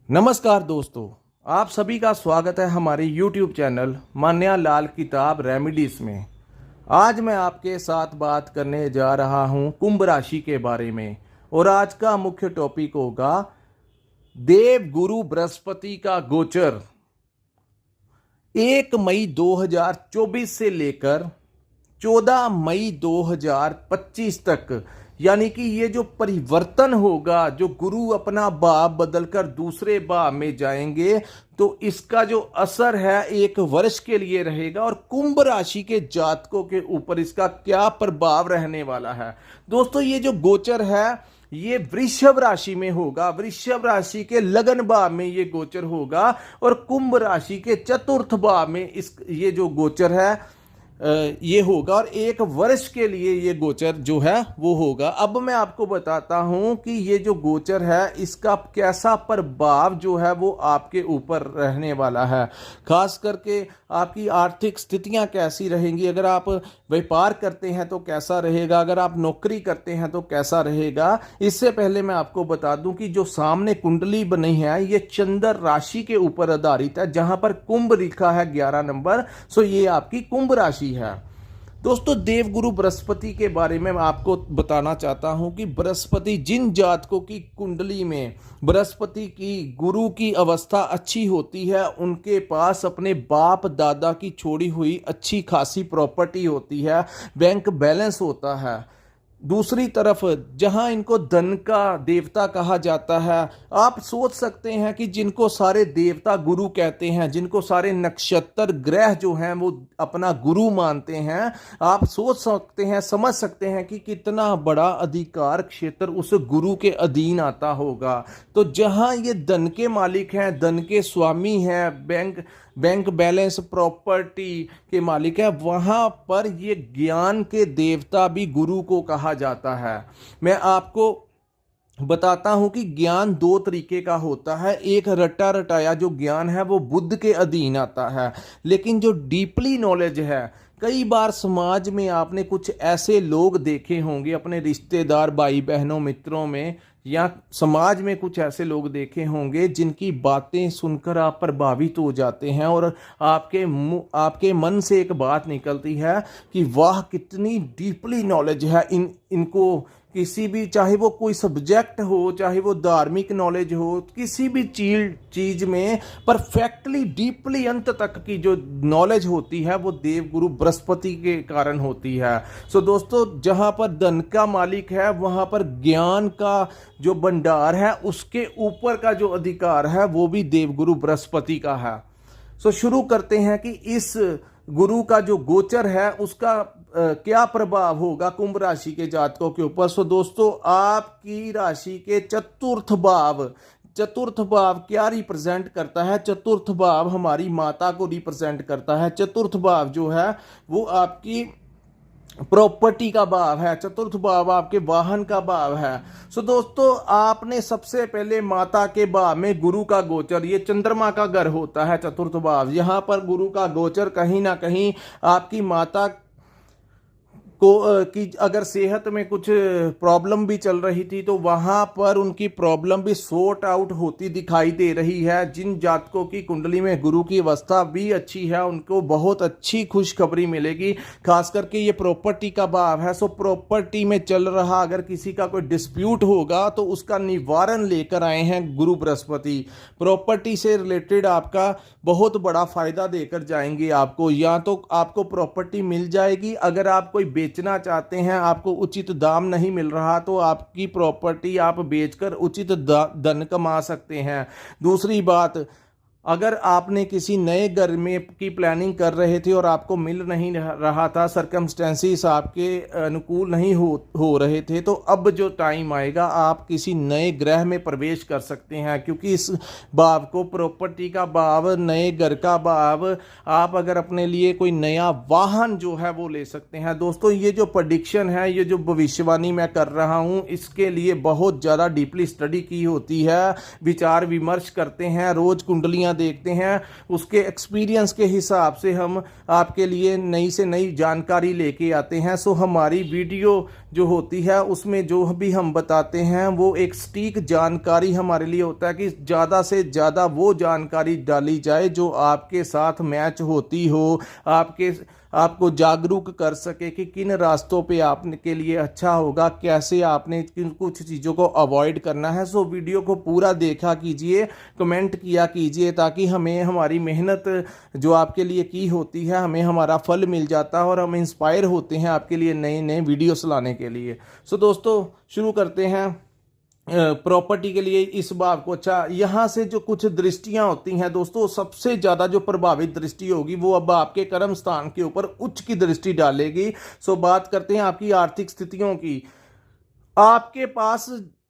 नमस्कार दोस्तों, आप सभी का स्वागत है हमारे YouTube चैनल मान्या लाल किताब रेमेडीज में। आज मैं आपके साथ बात करने जा रहा हूं कुंभ राशि के बारे में और आज का मुख्य टॉपिक होगा देव गुरु बृहस्पति का गोचर 1 मई 2024 से लेकर 14 मई 2025 तक, यानी कि ये जो परिवर्तन होगा, जो गुरु अपना भाव बदलकर दूसरे भाव में जाएंगे, तो इसका जो असर है 1 वर्ष के लिए रहेगा और कुंभ राशि के जातकों के ऊपर इसका क्या प्रभाव रहने वाला है। दोस्तों, ये जो गोचर है ये वृषभ राशि में होगा। वृषभ राशि के लगन भाव में ये गोचर होगा और कुंभ राशि के चतुर्थ भाव में ये जो गोचर है ये होगा और 1 वर्ष के लिए ये गोचर जो है वो होगा। अब मैं आपको बताता हूं कि ये जो गोचर है इसका कैसा प्रभाव जो है वो आपके ऊपर रहने वाला है। खास करके आपकी आर्थिक स्थितियां कैसी रहेंगी, अगर आप व्यापार करते हैं तो कैसा रहेगा, अगर आप नौकरी करते हैं तो कैसा रहेगा। इससे पहले मैं आपको बता दूं कि जो सामने कुंडली बनी है ये चंद्र राशि के ऊपर आधारित है, जहां पर कुंभ लिखा है 11 नंबर। सो ये आपकी कुंभ राशि है। दोस्तों, देवगुरु बृहस्पति के बारे में मैं आपको बताना चाहता हूं कि बृहस्पति जिन जातकों की कुंडली में बृहस्पति की गुरु की अवस्था अच्छी होती है, उनके पास अपने बाप दादा की छोड़ी हुई अच्छी खासी प्रॉपर्टी होती है, बैंक बैलेंस होता है। दूसरी तरफ जहां इनको धन का देवता कहा जाता है, आप सोच सकते हैं कि जिनको सारे देवता गुरु कहते हैं, जिनको सारे नक्षत्र ग्रह जो हैं वो अपना गुरु मानते हैं, आप सोच सकते हैं, समझ सकते हैं कि कितना बड़ा अधिकार क्षेत्र उस गुरु के अधीन आता होगा। तो जहां ये धन के मालिक हैं, धन के स्वामी हैं, बैंक बैलेंस प्रॉपर्टी के मालिक है, वहां पर ये ज्ञान के देवता भी गुरु को कहा जाता है। मैं आपको बताता हूं कि ज्ञान 2 तरीके का होता है। एक रटा रटाया जो ज्ञान है वो बुद्ध के अधीन आता है, लेकिन जो डीपली नॉलेज है, कई बार समाज में आपने कुछ ऐसे लोग देखे होंगे, अपने रिश्तेदार, भाई बहनों, मित्रों में या समाज में कुछ ऐसे लोग देखे होंगे जिनकी बातें सुनकर आप प्रभावित हो जाते हैं और आपके मन से एक बात निकलती है कि वाह, कितनी डीपली नॉलेज है इनको। किसी भी, चाहे वो कोई सब्जेक्ट हो, चाहे वो धार्मिक नॉलेज हो, किसी भी चीज में परफेक्टली डीपली अंत तक की जो नॉलेज होती है वो देवगुरु बृहस्पति के कारण होती है। सो दोस्तों, जहां पर धन का मालिक है वहां पर ज्ञान का जो भंडार है उसके ऊपर का जो अधिकार है वो भी देवगुरु बृहस्पति का है। सो शुरू करते हैं कि इस गुरु का जो गोचर है उसका क्या प्रभाव होगा कुंभ राशि के जातकों के ऊपर। सो दोस्तों, आपकी राशि के चतुर्थ भाव क्या रिप्रेजेंट करता है? चतुर्थ भाव हमारी माता को रिप्रेजेंट करता है। चतुर्थ भाव जो है वो आपकी प्रॉपर्टी का भाव है, चतुर्थ भाव आपके वाहन का भाव है। सो दोस्तों, आपने सबसे पहले माता के भाव में गुरु का गोचर, ये चंद्रमा का घर होता है चतुर्थ भाव, यहां पर गुरु का गोचर कहीं ना कहीं आपकी माता की अगर सेहत में कुछ प्रॉब्लम भी चल रही थी तो वहां पर उनकी प्रॉब्लम भी सॉर्ट आउट होती दिखाई दे रही है। जिन जातकों की कुंडली में गुरु की अवस्था भी अच्छी है उनको बहुत अच्छी खुशखबरी मिलेगी। खास करके ये प्रॉपर्टी का भाव है। सो प्रॉपर्टी में चल रहा अगर किसी का कोई डिस्प्यूट होगा तो उसका निवारण लेकर आए हैं गुरु बृहस्पति। प्रॉपर्टी से रिलेटेड आपका बहुत बड़ा फायदा देकर जाएंगे आपको। या तो आपको प्रॉपर्टी मिल जाएगी, अगर आप कोई बेचना चाहते हैं, आपको उचित दाम नहीं मिल रहा तो आपकी प्रॉपर्टी आप बेचकर उचित धन कमा सकते हैं। दूसरी बात, अगर आपने किसी नए घर में की प्लानिंग कर रहे थे और आपको मिल नहीं रहा था, सर्कमस्टेंसेस आपके अनुकूल नहीं हो रहे थे, तो अब जो टाइम आएगा आप किसी नए ग्रह में प्रवेश कर सकते हैं, क्योंकि इस भाव को, प्रॉपर्टी का भाव, नए घर का भाव, आप अगर अपने लिए कोई नया वाहन जो है वो ले सकते हैं। दोस्तों, ये जो प्रेडिक्शन है, ये जो भविष्यवाणी मैं कर रहा हूँ, इसके लिए बहुत ज़्यादा डीपली स्टडी की होती है, विचार विमर्श करते हैं, रोज कुंडलियाँ देखते हैं, उसके एक्सपीरियंस के हिसाब से हम आपके लिए नई से नई जानकारी लेके आते हैं। सो हमारी वीडियो जो होती है उसमें जो भी हम बताते हैं वो एक सटीक जानकारी हमारे लिए होता है कि ज़्यादा से ज़्यादा वो जानकारी डाली जाए जो आपके साथ मैच होती हो, आपको जागरूक कर सके कि किन रास्तों पे आपने के लिए अच्छा होगा, कैसे आपने किन कुछ चीज़ों को अवॉइड करना है। सो वीडियो को पूरा देखा कीजिए, कमेंट किया कीजिए, ताकि हमें हमारी मेहनत जो आपके लिए की होती है हमें हमारा फल मिल जाता है और हम इंस्पायर होते हैं आपके लिए नए नए वीडियोस लाने के लिए। सो दोस्तों शुरू करते हैं प्रॉपर्टी के लिए इस भाव को। अच्छा, यहाँ से जो कुछ दृष्टियां होती हैं दोस्तों, सबसे ज़्यादा जो प्रभावित दृष्टि होगी वो अब आपके कर्म स्थान के ऊपर उच्च की दृष्टि डालेगी। सो बात करते हैं आपकी आर्थिक स्थितियों की। आपके पास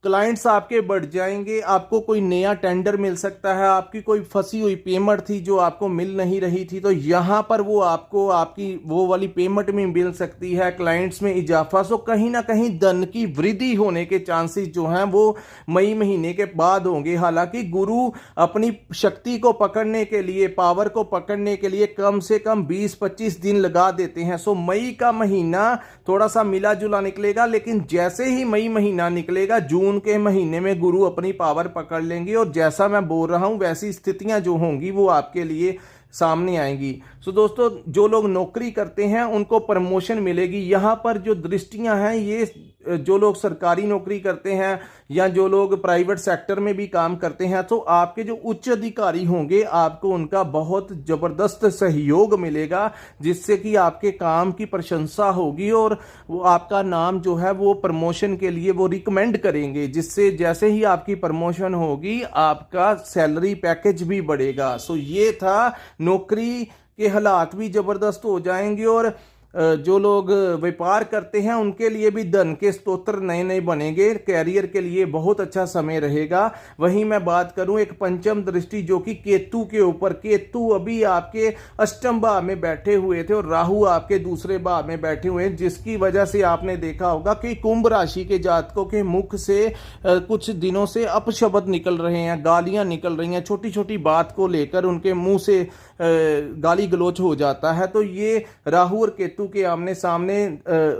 क्लाइंट्स आपके बढ़ जाएंगे, आपको कोई नया टेंडर मिल सकता है, आपकी कोई फंसी हुई पेमेंट थी जो आपको मिल नहीं रही थी तो यहाँ पर वो आपको आपकी वो वाली पेमेंट में मिल सकती है। क्लाइंट्स में इजाफा, सो कहीं ना कहीं धन की वृद्धि होने के चांसेस जो हैं वो मई महीने के बाद होंगे। हालांकि गुरु अपनी शक्ति को पकड़ने के लिए, पावर को पकड़ने के लिए कम से कम 20-25 दिन लगा देते हैं। सो मई का महीना थोड़ा सा मिला जुला निकलेगा, लेकिन जैसे ही मई महीना निकलेगा जून के महीने में गुरु अपनी पावर पकड़ लेंगे और जैसा मैं बोल रहा हूं वैसी स्थितियां जो होंगी वो आपके लिए सामने आएंगी। सो दोस्तों, जो लोग नौकरी करते हैं उनको प्रमोशन मिलेगी। यहाँ पर जो दृष्टियां हैं ये जो लोग सरकारी नौकरी करते हैं या जो लोग प्राइवेट सेक्टर में भी काम करते हैं, तो आपके जो उच्च अधिकारी होंगे आपको उनका बहुत ज़बरदस्त सहयोग मिलेगा, जिससे कि आपके काम की प्रशंसा होगी और वो आपका नाम जो है वो प्रमोशन के लिए वो रिकमेंड करेंगे, जिससे जैसे ही आपकी प्रमोशन होगी आपका सैलरी पैकेज भी बढ़ेगा। सो ये था, नौकरी के हालात भी ज़बरदस्त हो जाएंगे और जो लोग व्यापार करते हैं उनके लिए भी धन के स्तोत्र नए नए बनेंगे। कैरियर के लिए बहुत अच्छा समय रहेगा। वहीं मैं बात करूं एक पंचम दृष्टि जो कि केतु के ऊपर, केतु अभी आपके अष्टम भाव में बैठे हुए थे और राहु आपके दूसरे भाव में बैठे हुए हैं, जिसकी वजह से आपने देखा होगा कि कुंभ राशि के जातकों के मुख से कुछ दिनों से अपशब्द निकल रहे हैं, गालियां निकल रही हैं, छोटी छोटी बात को लेकर उनके मुंह से गाली गलोच हो जाता है। तो ये राहु और केतु के आमने सामने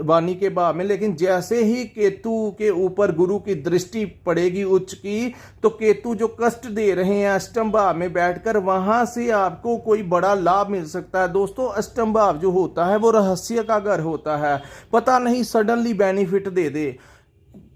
वाणी के भाव में, लेकिन जैसे ही केतु के ऊपर गुरु की दृष्टि पड़ेगी उच्च की, तो केतु जो कष्ट दे रहे हैं अष्टम भाव में बैठकर, वहां से आपको कोई बड़ा लाभ मिल सकता है। दोस्तों, अष्टम भाव जो होता है वो रहस्य का घर होता है, पता नहीं सडनली बेनिफिट दे दे।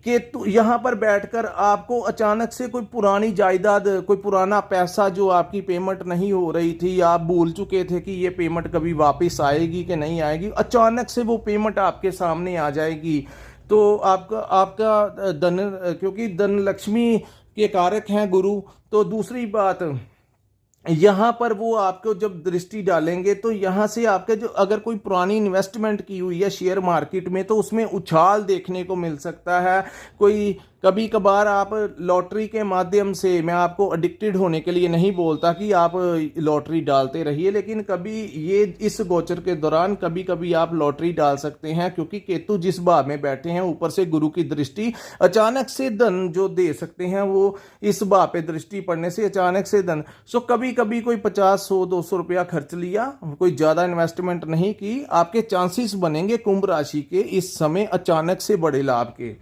केतु यहाँ पर बैठकर आपको अचानक से कोई पुरानी जायदाद, कोई पुराना पैसा जो आपकी पेमेंट नहीं हो रही थी, आप भूल चुके थे कि ये पेमेंट कभी वापस आएगी कि नहीं आएगी, अचानक से वो पेमेंट आपके सामने आ जाएगी। तो आपका धन, क्योंकि धन लक्ष्मी के कारक हैं गुरु। तो दूसरी बात, यहाँ पर वो आपको जब दृष्टि डालेंगे तो यहाँ से आपके जो अगर कोई पुरानी इन्वेस्टमेंट की हुई है शेयर मार्केट में तो उसमें उछाल देखने को मिल सकता है। कोई कभी कभार आप लॉटरी के माध्यम से, मैं आपको एडिक्टेड होने के लिए नहीं बोलता कि आप लॉटरी डालते रहिए, लेकिन कभी ये इस गोचर के दौरान कभी कभी आप लॉटरी डाल सकते हैं, क्योंकि केतु जिस भाव में बैठे हैं ऊपर से गुरु की दृष्टि, अचानक से धन जो दे सकते हैं वो इस भाव पे दृष्टि पड़ने से अचानक से धन। सो कभी कभी कोई 50, 100, 200 रुपया खर्च लिया, कोई ज़्यादा इन्वेस्टमेंट नहीं की, आपके चांसेस बनेंगे कुंभ राशि के इस समय अचानक से बड़े लाभ के।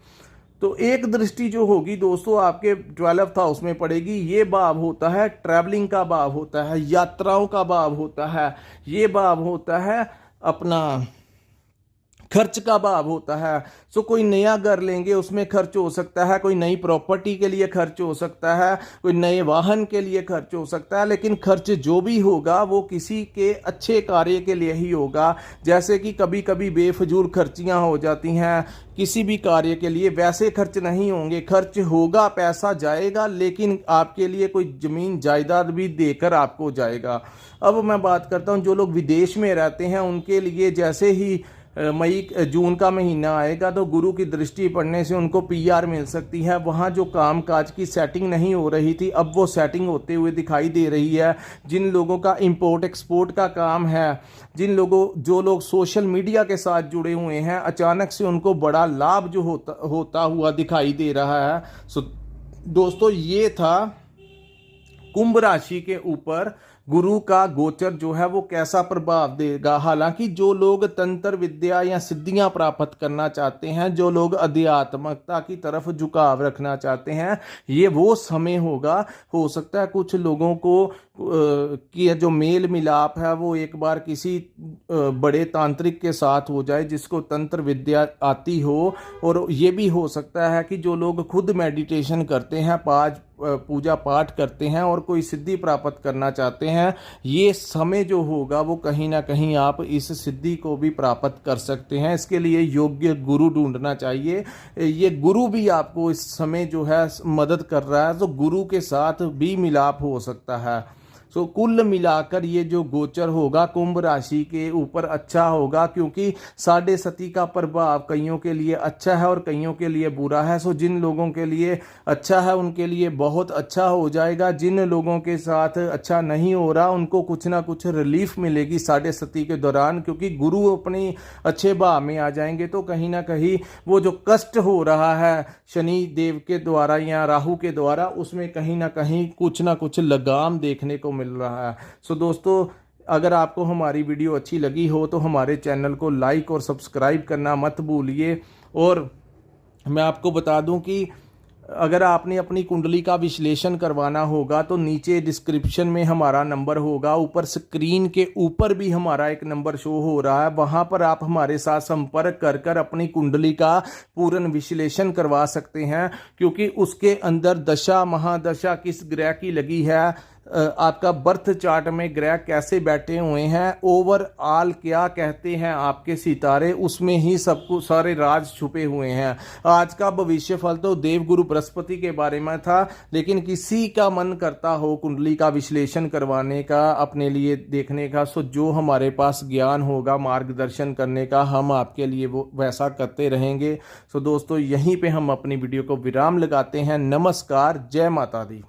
तो एक दृष्टि जो होगी दोस्तों आपके 12th हाउस में पड़ेगी। ये भाव होता है ट्रैवलिंग का भाव होता है, यात्राओं का भाव होता है, ये भाव होता है अपना खर्च का भाव होता है। सो कोई नया घर लेंगे उसमें खर्च हो सकता है, कोई नई प्रॉपर्टी के लिए खर्च हो सकता है, कोई नए वाहन के लिए खर्च हो सकता है, लेकिन खर्च जो भी होगा वो किसी के अच्छे कार्य के लिए ही होगा। जैसे कि कभी कभी बेफजूल खर्चियां हो जाती हैं किसी भी कार्य के लिए, वैसे खर्च नहीं होंगे। खर्च होगा, पैसा जाएगा, लेकिन आपके लिए कोई जमीन जायदाद भी देकर आपको जाएगा। अब मैं बात करता हूं जो लोग विदेश में रहते हैं उनके लिए, जैसे ही जून का महीना आएगा तो गुरु की दृष्टि पड़ने से उनको पीआर मिल सकती है। वहाँ जो काम काज की सेटिंग नहीं हो रही थी अब वो सेटिंग होते हुए दिखाई दे रही है। जिन लोगों का इंपोर्ट एक्सपोर्ट का काम है, जो लोग सोशल मीडिया के साथ जुड़े हुए हैं, अचानक से उनको बड़ा लाभ जो होता हुआ दिखाई दे रहा है। सो दोस्तों, ये था कुंभ राशि के ऊपर गुरु का गोचर जो है वो कैसा प्रभाव देगा। हालांकि जो लोग तंत्र विद्या या सिद्धियां प्राप्त करना चाहते हैं, जो लोग आध्यात्मिकता की तरफ झुकाव रखना चाहते हैं, ये वो समय होगा। हो सकता है कुछ लोगों को कि जो मेल मिलाप है वो एक बार किसी बड़े तांत्रिक के साथ हो जाए जिसको तंत्र विद्या आती हो, और ये भी हो सकता है कि जो लोग खुद मेडिटेशन करते हैं, पूजा पाठ करते हैं और कोई सिद्धि प्राप्त करना चाहते हैं, ये समय जो होगा वो कहीं ना कहीं आप इस सिद्धि को भी प्राप्त कर सकते हैं। इसके लिए योग्य गुरु ढूंढना चाहिए। ये गुरु भी आपको इस समय जो है मदद कर रहा है, तो गुरु के साथ भी मिलाप हो सकता है। तो कुल मिलाकर ये जो गोचर होगा कुंभ राशि के ऊपर अच्छा होगा, क्योंकि साढ़े सती का प्रभाव कईयों के लिए अच्छा है और कईयों के लिए बुरा है। सो जिन लोगों के लिए अच्छा है उनके लिए बहुत अच्छा हो जाएगा। जिन लोगों के साथ अच्छा नहीं हो रहा उनको कुछ ना कुछ रिलीफ मिलेगी साढ़े सती के दौरान, क्योंकि गुरु अपनी अच्छे भाव में आ जाएंगे। तो कहीं ना कहीं वो जो कष्ट हो रहा है शनि देव के द्वारा या राहु के द्वारा, उसमें कहीं ना कहीं कुछ ना कुछ लगाम देखने को मिल रहा है। सो दोस्तों, अगर आपको हमारी वीडियो अच्छी लगी हो तो हमारे चैनल को लाइक और सब्सक्राइब करना मत भूलिए। और मैं आपको बता दूं कि अगर आपने अपनी कुंडली का विश्लेषण करवाना होगा तो नीचे डिस्क्रिप्शन में हमारा नंबर होगा, ऊपर स्क्रीन के ऊपर भी हमारा एक नंबर शो हो रहा है, वहां पर आप हमारे साथ संपर्क कर अपनी कुंडली का पूर्ण विश्लेषण करवा सकते हैं। क्योंकि उसके अंदर दशा महादशा किस ग्रह की लगी है, आपका बर्थ चार्ट में ग्रह कैसे बैठे हुए हैं, ओवरऑल क्या कहते हैं आपके सितारे, उसमें ही सब कुछ सारे राज छुपे हुए हैं। आज का भविष्य फल तो देवगुरु बृहस्पति के बारे में था, लेकिन किसी का मन करता हो कुंडली का विश्लेषण करवाने का, अपने लिए देखने का, सो जो हमारे पास ज्ञान होगा मार्गदर्शन करने का, हम आपके लिए वो वैसा करते रहेंगे। सो दोस्तों, यहीं पे हम अपनी वीडियो को विराम लगाते हैं। नमस्कार, जय माता दी।